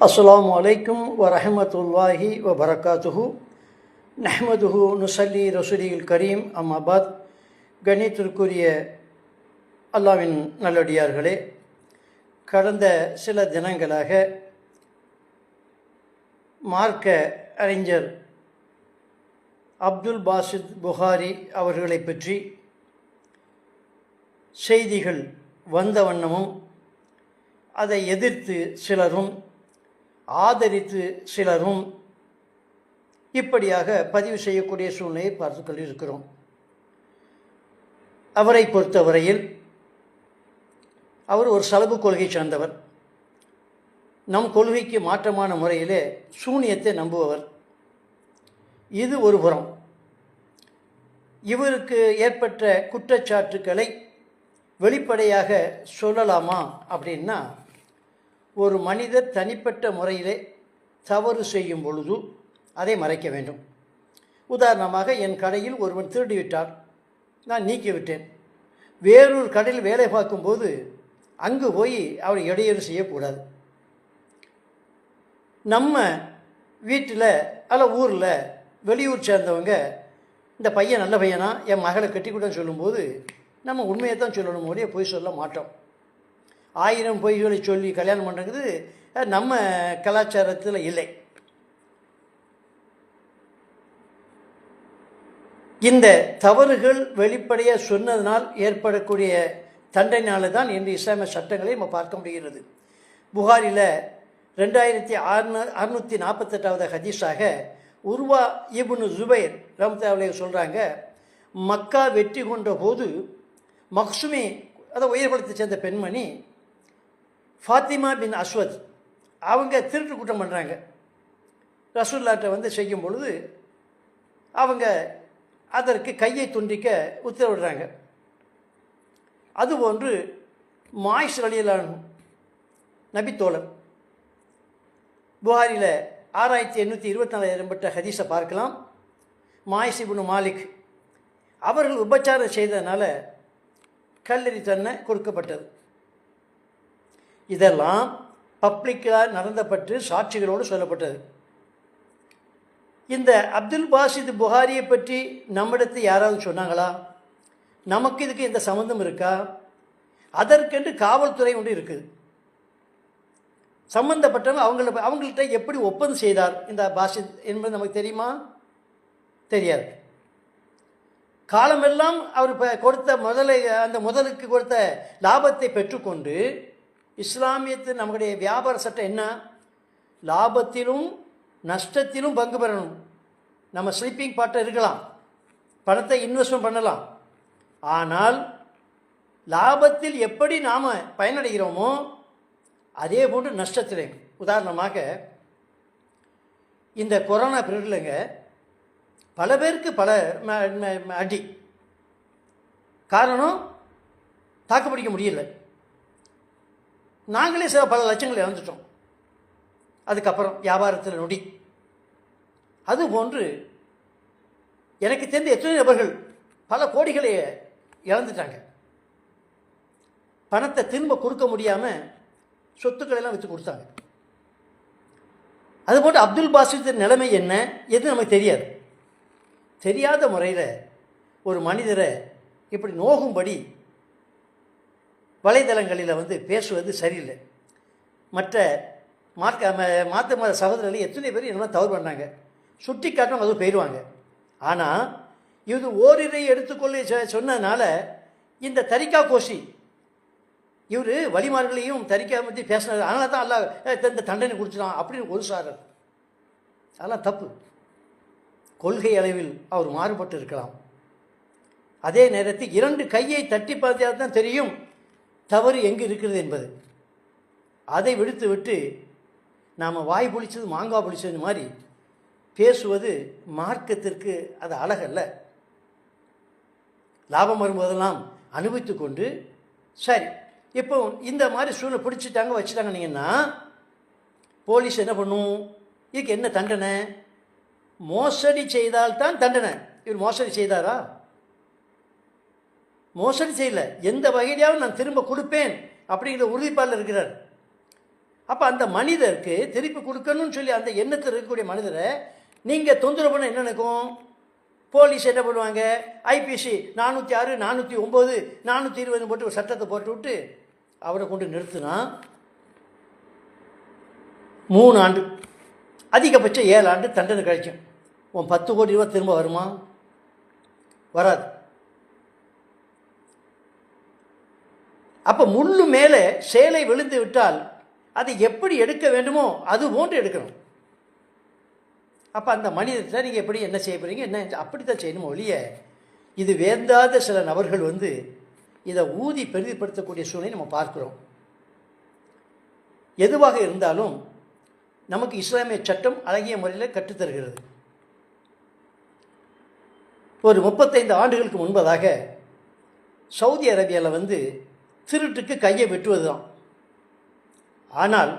அஸ்ஸலாமு அலைக்கும் வரஹ்மத்துல்லாஹி வபரகாத்துஹு. நஹ்மதுஹு நுஸல்லி ரசூலில் கரீம். அம்மாபாத். கண்ணியத்திற்குரிய அல்லாவின் நல்லடியார்களே, கடந்த சில தினங்களாக மார்க்க அறிஞர் அப்துல் பாசித் புகாரி அவர்களை பற்றி செய்திகள் வந்த வண்ணமும் அதை எதிர்த்து சிலரும் ஆதரித்து சிலரும் இப்படியாக பதிவு செய்யக்கூடிய சூழ்நிலையை பார்த்து கொண்டிருக்கிறோம். அவரை பொறுத்தவரையில் அவர் ஒரு சலபு கொள்கை சார்ந்தவர். நம் கொள்கைக்கு மாற்றமான முறையிலே சூனியத்தை நம்புபவர். இது ஒரு புறம். இவருக்கு ஏற்பட்ட குற்றச்சாட்டுக்களை வெளிப்படையாக சொல்லலாமா அப்படின்னா, ஒரு மனிதர் தனிப்பட்ட முறையிலே தவறு செய்யும் பொழுது அதை மறைக்க வேண்டும். உதாரணமாக, என் கடையில் ஒருவன் திருடிவிட்டார், நான் நீக்கிவிட்டேன். வேறொரு கடையில் வேலை பார்க்கும்போது அங்கு போய் அவர் இடையூறு செய்யக்கூடாது. நம்ம வீட்டில் அல்ல ஊரில் வெளியூர் சேர்ந்தவங்க இந்த பையன் நல்ல பையனா, என் மகளை கட்டிக்கூடன்னு சொல்லும்போது நம்ம உண்மையை தான் சொல்லணும், முடிய பொய் சொல்ல மாட்டோம். 1000 பொய்களை சொல்லி கல்யாணம் பண்ணுறது நம்ம கலாச்சாரத்தில் இல்லை. இந்த தவறுகள் வெளிப்படையாக சொன்னதனால் ஏற்படக்கூடிய தண்டனையால் தான் இன்று இஸ்லாமிய சட்டங்களை நம்ம பார்க்க முடிகிறது. புகாரில் 2648வது ஹதீஸாக உர்வா இப்னு ஜுபைர் ரஹ்மத்துல்லாஹி சொல்கிறாங்க, மக்கா வெற்றி கொண்ட போது மக்சுமி, அதை உயர்குலத்தை சேர்ந்த பெண்மணி ஃபாத்திமா பின் அஸ்வத், அவங்க திருட்டு குற்றம் பண்ணுறாங்க. ரசூலுல்லாஹ்ட்ட செய்யும் பொழுது அவங்க அதற்கு கையை துண்டிக்க உத்தரவிடுறாங்க. அதுபோன்று மாயிஸ் ரலியல்லாஹு நபித்தோழர், புகாரில் 6824 இடம்பெற்ற ஹதீஸை பார்க்கலாம். மாயிஸ் இப்னு மாலிக் அவர்கள் உபச்சாரம் செய்ததுனால கல்லெறி தண்டனை கொடுக்கப்பட்டது. இதெல்லாம் பப்ளிக்காக நடந்தப்பட்டு சாட்சிகளோடு சொல்லப்பட்டது. இந்த அப்துல் பாசித் புகாரியை பற்றி நம்மிடத்தில் யாராவது சொன்னாங்களா? நமக்கு இதுக்கு எந்த சம்மந்தம் இருக்கா? அதற்கென்று காவல்துறை ஒன்று இருக்குது. சம்பந்தப்பட்டவங்க அவங்கள்ட்ட எப்படி ஒப்பந்தம் செய்தார் இந்த பாசித் என்பது நமக்கு தெரியுமா? தெரியாது. காலமெல்லாம் அவர் கொடுத்த அந்த முதலுக்கு கொடுத்த லாபத்தை பெற்றுக்கொண்டு, இஸ்லாமியத்து நம்முடைய வியாபார சட்டம் என்ன? லாபத்திலும் நஷ்டத்திலும் பங்கு பெறணும். நம்ம ஸ்லீப்பிங் பார்ட்னர் இருக்கலாம், பணத்தை இன்வெஸ்ட்மெண்ட் பண்ணலாம். ஆனால் லாபத்தில் எப்படி நாம் பயனடைகிறோமோ அதே போன்று நஷ்டத்திலே. உதாரணமாக, இந்த கொரோனா பீரியட்லங்க பல பேருக்கு பல அடி. காரணம், தாக்கு பிடிக்க முடியல. நாங்களே பல லட்சங்கள் இழந்துட்டோம். அதுக்கப்புறம் வியாபாரத்தில் நொடி. அதுபோன்று எனக்கு தெரிந்த எத்தனை நபர்கள் பல கோடிகளை இழந்துட்டாங்க. பணத்தை திரும்ப கொடுக்க முடியாமல் சொத்துக்களெல்லாம் விற்று கொடுத்தாங்க. அதுபோன்று அப்துல் பாசித் நிலைமை என்ன எது நமக்கு தெரியாது. தெரியாத முறையில் ஒரு மனிதரை இப்படி நோகும்படி வலைதளங்களில் பேசுவது சரியில்லை. மற்ற மாற்ற மத சகோதரர்கள் எத்தனை பேர் என்ன தவறு பண்ணாங்க, சுட்டி காட்டணும், அதுவும் போயிடுவாங்க. ஆனால் இது ஓரிரை எடுத்துக்கொள்ள சொன்னதுனால இந்த தரிகா கோஷி இவர் வழிமார்களையும் தரிக்கா பற்றி பேசினார். அதனால தான் அல்லாஹ் இந்த தண்டனை கொடுத்துட்டான் அப்படின்னு ஒரு சாரர். அதெல்லாம் தப்பு. கொள்கை அளவில் அவர் மாறுபட்டு இருக்கலாம். அதே நேரத்தில் 2 கையை தட்டி பார்த்தா தான் தெரியும் தவறு எங்கே இருக்கிறது என்பது. அதை விடுத்து விட்டு நாம் வாய் புளிச்சது மாங்காய் புளிச்சது மாதிரி பேசுவது மார்க்கத்திற்கு அது அழகல்ல. லாபம் வரும்போதெல்லாம் அனுபவித்து கொண்டு, சரி இப்போ இந்த மாதிரி சூழ்நிலை பிடிச்சிட்டாங்க வச்சுட்டாங்கன்னீங்கன்னா போலீஸ் என்ன பண்ணும்? இதுக்கு என்ன தண்டனை? மோசடி செய்தால்தான் தண்டனை. இவர் மோசடி செய்தாரா? மோசடி செய்யல. எந்த வகையிலாவது நான் திரும்ப கொடுப்பேன் அப்படிங்கிற உறுதிப்பாடில் இருக்கிறார். அப்போ அந்த மனிதருக்கு திருப்பி கொடுக்கணும்னு சொல்லி அந்த எண்ணத்தில் இருக்கக்கூடிய மனிதரை நீங்கள் தொந்தரவு பண்ண என்ன நினைக்கும்? போலீஸ் என்ன பண்ணுவாங்க? ஐபிசி 406, 409, 420 போட்டு ஒரு சட்டத்தை போட்டு விட்டு அவரை கொண்டு நிறுத்தினா 3 ஆண்டு, அதிகபட்சம் 7 ஆண்டு தண்டனை கிடைக்கும். உன் 10 கோடி ரூபா திரும்ப வருமா? வராது. அப்போ முள்ளு மேலே சேலை விழுந்து விட்டால் அதை எப்படி எடுக்க வேண்டுமோ அது போன்று எடுக்கணும். அப்போ அந்த மனிதத்தை நீங்கள் எப்படி என்ன செய்ய போகிறீங்க, என்ன அப்படித்தான் செய்யணுமோ ஒழிய இது வேண்டாத சில நபர்கள் இதை ஊதி பெரிதுபடுத்தக்கூடிய சூழ்நிலை நம்ம பார்க்கிறோம். எதுவாக இருந்தாலும் நமக்கு இஸ்லாமிய சட்டம் அழகிய முறையில் கற்றுத்தருகிறது. ஒரு 35 ஆண்டுகளுக்கு முன்பதாக சவுதி அரேபியாவில் திருட்டுக்கு கையை வெட்டுவது தான். ஆனால்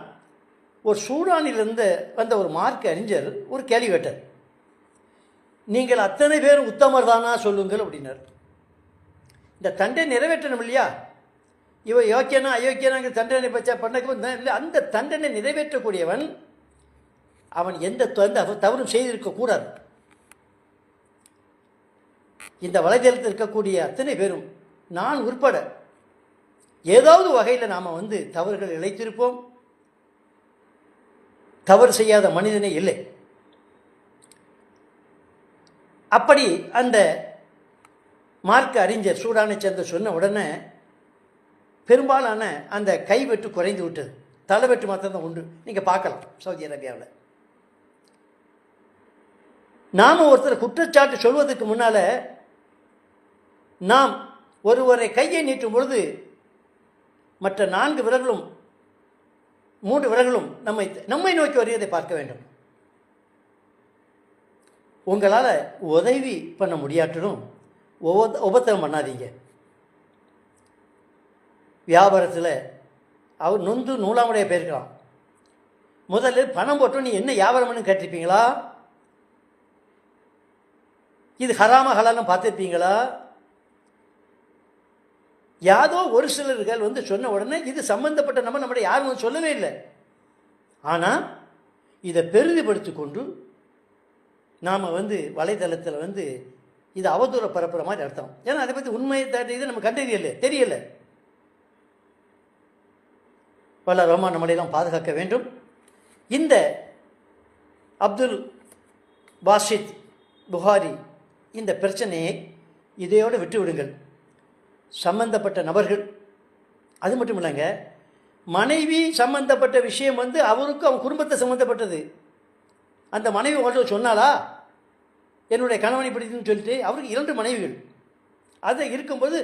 ஒரு சூடானிலிருந்து வந்த ஒரு மார்க்க அறிஞர் ஒரு கேள்வி கேட்டார். நீங்கள் அத்தனை பேரும் உத்தமர் தானா சொல்லுங்கள் அப்படின்னார். இந்த தண்டனை நிறைவேற்றணும் இல்லையா? இவன் யோக்கியனா அயோக்கியனாங்கிற தண்டனை பச்சா பண்ண இல்லை. அந்த தண்டனை நிறைவேற்றக்கூடியவன் அவன் எந்த தவறும் செய்திருக்கக்கூடாது. இந்த வலைதளத்தில் இருக்கக்கூடிய அத்தனை பேரும் நான் உட்பட ஏதாவது வகையில் நாம் தவறுகள் இழைத்திருப்போம். தவறு செய்யாத மனிதனே இல்லை. அப்படி அந்த மார்க்க அறிஞர் சூடானை சேர்ந்த சொன்ன உடனே பெரும்பாலான அந்த கைவெட்டு குறைந்து விட்டது. தலைவெட்டு மாத்திரம் தான் உண்டு. நீங்கள் பார்க்கலாம் சவுதி அரேபியாவில். நாம் ஒருத்தர் குற்றச்சாட்டு சொல்வதற்கு முன்னால் நாம் ஒருவரை கையை நீட்டும் பொழுது மற்ற 4 விரல்களும் 3 விரல்களும் நம்மை நோக்கி வருவதை பார்க்க வேண்டும். உங்களால் உதவி பண்ண முடியாட்டிலும் உபத்திரம் பண்ணாதீங்க. வியாபாரத்தில் அவர் நொந்து நூலாமுடைய போயிருக்கலாம். முதல்ல பணம் போட்டோம் நீ என்ன வியாபாரம் பண்ணு கேட்டிருப்பீங்களா? இது ஹராமா ஹலாலும் பார்த்துருப்பீங்களா? யாதோ ஒரு சிலர்கள் சொன்ன உடனே இது சம்பந்தப்பட்ட நம்முடைய யாரும் சொல்லவே இல்லை. ஆனால் இதை பெரிதுபடுத்தி கொண்டு நாம் வலைதளத்தில் இது அவதூற பரப்புற மாதிரி அர்த்தம். ஏன்னா அதை பற்றி உண்மையை இது நம்ம கண்டறியலை, தெரியலை. பல ரஹ்மான் நம்மளையெல்லாம் பாதுகாக்க வேண்டும். இந்த அப்துல் பாசித் புகாரி இந்த பிரச்சனையை இதையோடு விட்டு விடுங்கள். சம்பந்தப்பட்ட நபர்கள், அது மட்டும் இல்லைங்க, மனைவி சம்பந்தப்பட்ட விஷயம் அவருக்கு அவன் குடும்பத்தை சம்மந்தப்பட்டது. அந்த மனைவி அவர்கிட்ட சொன்னாலா என்னுடைய கணவனை பிடிக்குன்னு சொல்லிட்டு? அவருக்கு 2 மனைவிகள். அது இருக்கும்போது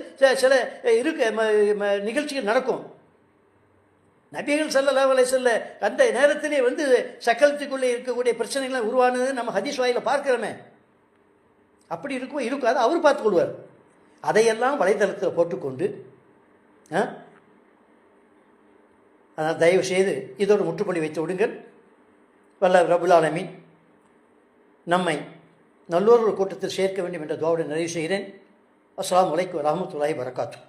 சில நிகழ்ச்சிகள் நடக்கும். நபிகள் ஸல்லல்லாஹு அலைஹி வஸல்லம் அந்த நேரத்திலே சக்கலத்துக்குள்ளே இருக்கக்கூடிய பிரச்சனைகள் உருவானது நம்ம ஹதீஸ் வாயில பார்க்கிறோமே. அப்படி இருக்கும் அதை அவர் பார்த்துக்கொள்வார். அதையெல்லாம் வலைதளத்தில் போட்டுக்கொண்டு அதனால் தயவு செய்து இதோடு முற்றுப்புள்ளி வைத்து விடுங்கள். வல்ல ரப்புல் ஆலமீன் நம்மை நல்லோர் கூட்டத்தில் சேர்க்க வேண்டும் என்ற துஆவுடன் நிறைவு செய்கிறேன். அஸ்ஸலாமு அலைக்கும் வரஹ்மத்துல்லாஹி வபரகாத்துஹு.